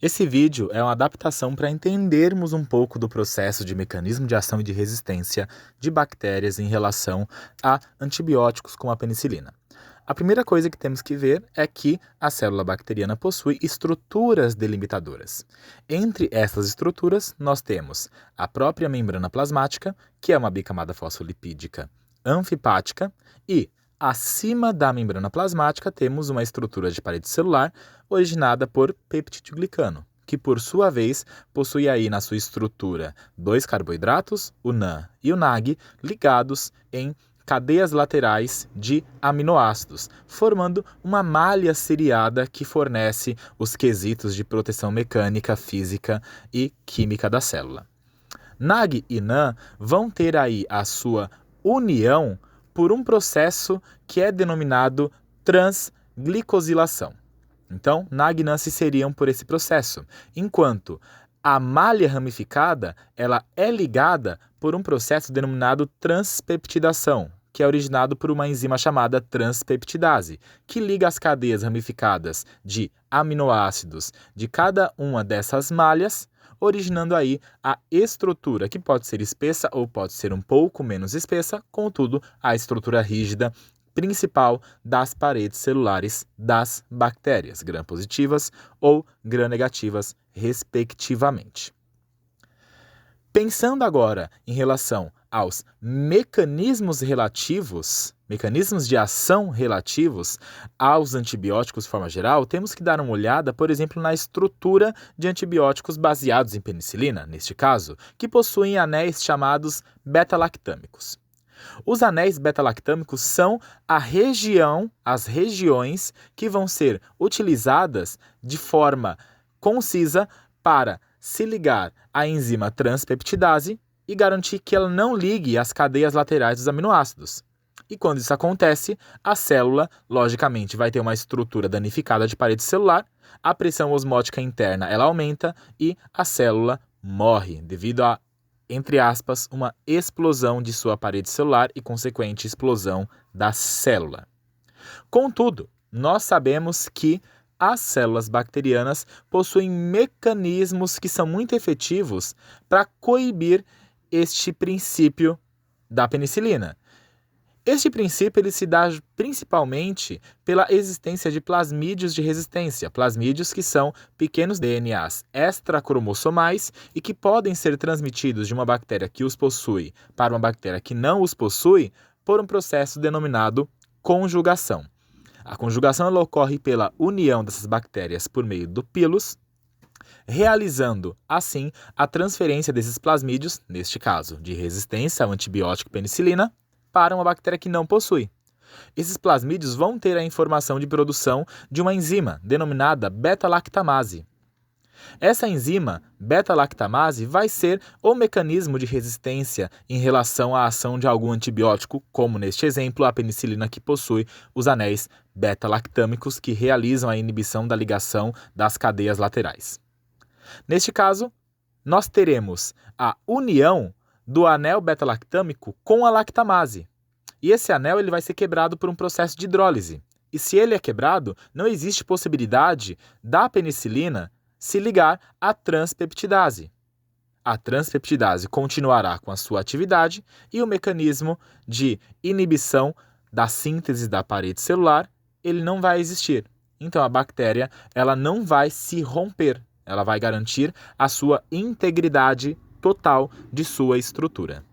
Esse vídeo é uma adaptação para entendermos um pouco do processo de mecanismo de ação e de resistência de bactérias em relação a antibióticos como a penicilina. A primeira coisa que temos que ver é que a célula bacteriana possui estruturas delimitadoras. Entre essas estruturas, nós temos a própria membrana plasmática, que é uma bicamada fosfolipídica anfipática, e acima da membrana plasmática temos uma estrutura de parede celular originada por peptidoglicano, que por sua vez possui aí na sua estrutura dois carboidratos, o NAN e o NAG, ligados em cadeias laterais de aminoácidos, formando uma malha seriada que fornece os quesitos de proteção mecânica, física e química da célula. NAG e NAN vão ter aí a sua união por um processo que é denominado transglicosilação. Então, NAG e NAN se seriam por esse processo, enquanto a malha ramificada ela é ligada por um processo denominado transpeptidação, que é originado por uma enzima chamada transpeptidase, que liga as cadeias ramificadas de aminoácidos de cada uma dessas malhas, originando aí a estrutura, que pode ser espessa ou pode ser um pouco menos espessa, contudo, a estrutura rígida principal das paredes celulares das bactérias, gram-positivas ou gram-negativas, respectivamente. Pensando agora em relação aos mecanismos de ação relativos aos antibióticos de forma geral, temos que dar uma olhada, por exemplo, na estrutura de antibióticos baseados em penicilina, neste caso, que possuem anéis chamados beta-lactâmicos. Os anéis beta-lactâmicos são as regiões que vão ser utilizadas de forma concisa para se ligar à enzima transpeptidase e garantir que ela não ligue as cadeias laterais dos aminoácidos. E quando isso acontece, a célula, logicamente, vai ter uma estrutura danificada de parede celular, a pressão osmótica interna ela aumenta e a célula morre devido a, entre aspas, uma explosão de sua parede celular e consequente explosão da célula. Contudo, nós sabemos que as células bacterianas possuem mecanismos que são muito efetivos para coibir este princípio da penicilina. Este princípio ele se dá principalmente pela existência de plasmídios de resistência, plasmídios que são pequenos DNAs extracromossomais e que podem ser transmitidos de uma bactéria que os possui para uma bactéria que não os possui por um processo denominado conjugação. A conjugação ela ocorre pela união dessas bactérias por meio do pilus, realizando, assim, a transferência desses plasmídios, neste caso, de resistência ao antibiótico penicilina, para uma bactéria que não possui. Esses plasmídios vão ter a informação de produção de uma enzima denominada beta-lactamase. Essa enzima, beta-lactamase, vai ser o mecanismo de resistência em relação à ação de algum antibiótico, como neste exemplo a penicilina que possui os anéis beta-lactâmicos que realizam a inibição da ligação das cadeias laterais. Neste caso, nós teremos a união do anel beta-lactâmico com a lactamase. E esse anel ele vai ser quebrado por um processo de hidrólise. E se ele é quebrado, não existe possibilidade da penicilina se ligar à transpeptidase. A transpeptidase continuará com a sua atividade e o mecanismo de inibição da síntese da parede celular ele não vai existir. Então a bactéria ela não vai se romper, ela vai garantir a sua integridade total de sua estrutura.